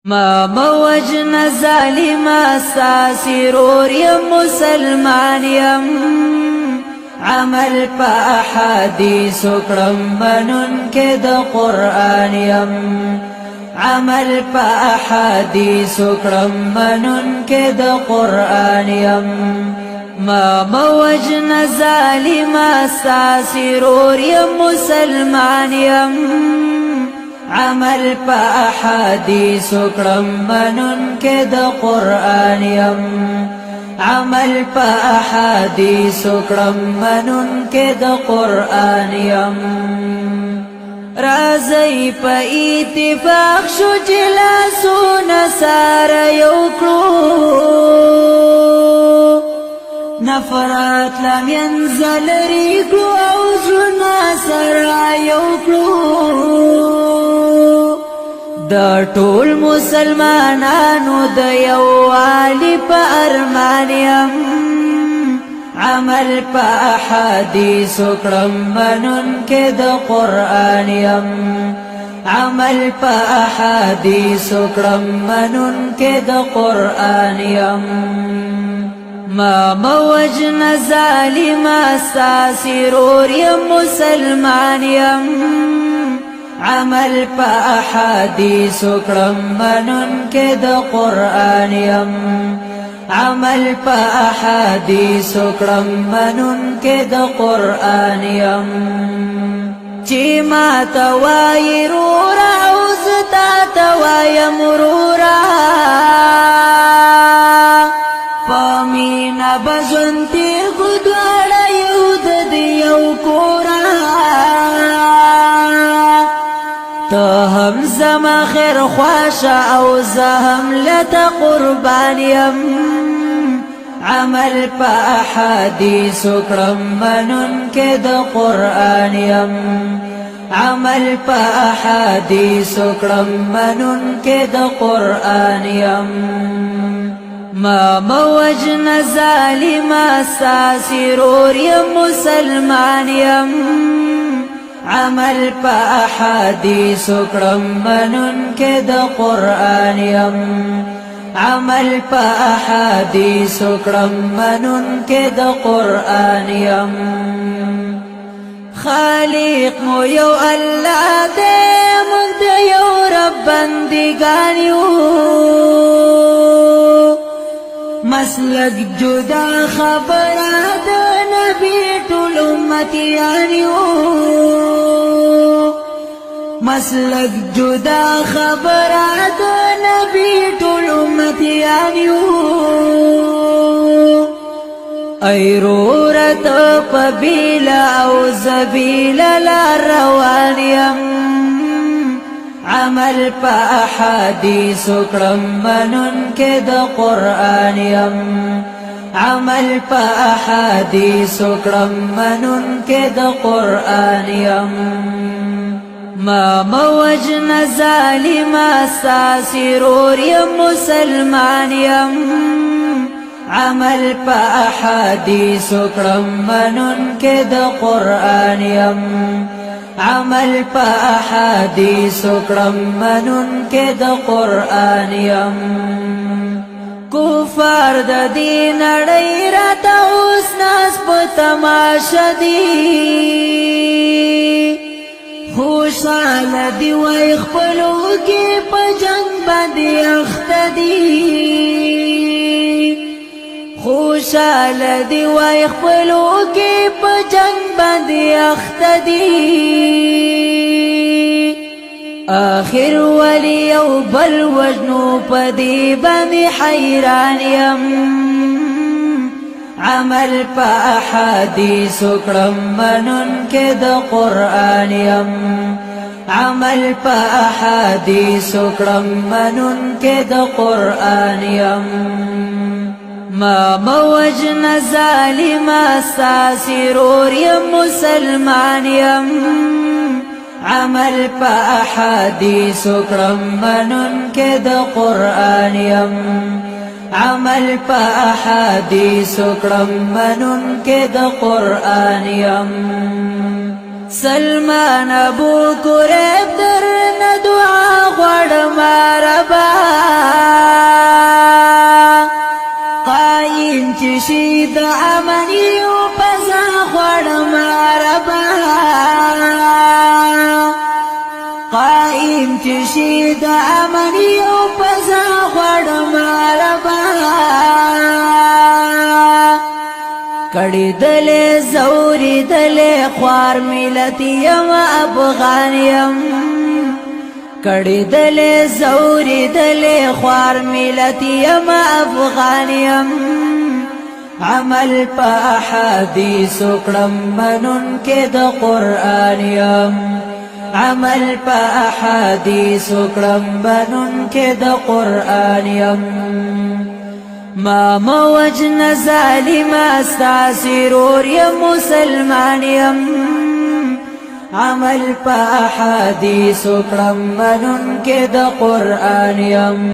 ما موجن ظالما ساسرور یم مسلمان یم عمل پا احادیث اکرم منن کے دا قرآن یم عمل پا احادیث اکرم منن کے دا قرآن یم ما موجن ظالما ساسرور یم مسلمان یم عمل پا احادیث اکرم منن کے دا قرآن یم عمل پا احادیث اکرم منن کے دا قرآن یم رازی پا اتفاق شو جلاسو نسار یوکلو نفرات لم ينزل ریکلو اوزرنا سر یوکلو دا ټول مسلمانانو د یووالي په ارمان یم عمل په احادیث اکرم منن کې د قرآن یم عمل په احادیث اکرم منن کې د قرآن یم ما موجن ظالما ساسرور یم مسلمان یم عمل پا احادیث اکرم منن کے دا قرآن یم عمل پا احادیث اکرم منن کے دا قرآن یم چی ما توائی رورا عوزتا توائی مرورا پامین بزنتی خدوارا یود دیو کورا تو هم زما خیر خواشا او زهم لتا قربان یم عمل پا احادیث اکرم منن کے دا قرآن یم عمل پا احادیث اکرم منن کے دا قرآن یم ما موجن ظالما ساسرور یم مسلمان یم عمل پا احادیث اکرم منن کے دا قرآن یم عمل پا احادیث اکرم منن کے دا قرآن یم خالق مو یو اللہ دے مند یو رب بندگان یو مسلک جدا خبرات نبی ټول امتیان یو مسلک جدا خبرات نبی ټول امتیان یو ایرورت پبیلا او زبیلا لروان یم عمل پا احادیث اکرم منن کے دا قرآن یم عمل پا احادیث اکرم منن کے دا قرآن یم ما موجن ظالما ساسرور یم مسلمان یم عمل پا احادیث اکرم منن کے دا قرآن یم عمل پا احادیث اکرم منن کے دا قرآن یم کفار دا دین اڑی راتا اس ناس پا تماشا دی خوشحال دی و اخپلو کی پا جنگ بندی اختدی خوشحال دی و اخپلو کی پا جنگ بندی اختدی آخر ولی او بل وجنو پا دی بندی حیران یم عمل پا احادیث اکرم منن کے دا قرآن یم عمل پا احادیث اکرم منن کے دا قرآن یم ما موجن ظالما ساسرور یم مسلمان یم عمل پا احادیث اکرم منن کے دا قرآن یم عمل پا احادیث اکرم منن کے دا قرآن یم سلمان ابو قریب در ندعا غړ ماربا دلې زوري دلې خوار ملت یم افغان یم کړي دلې زوري دلې خوار ملت یم افغان یم عمل په احادیث کړم منون کې د قران یم عمل په احادیث کړم منون کې د قران یم ما موجن ظالم استاسرور یم مسلمان یم عمل په احادیث کړم منون کې د قران یم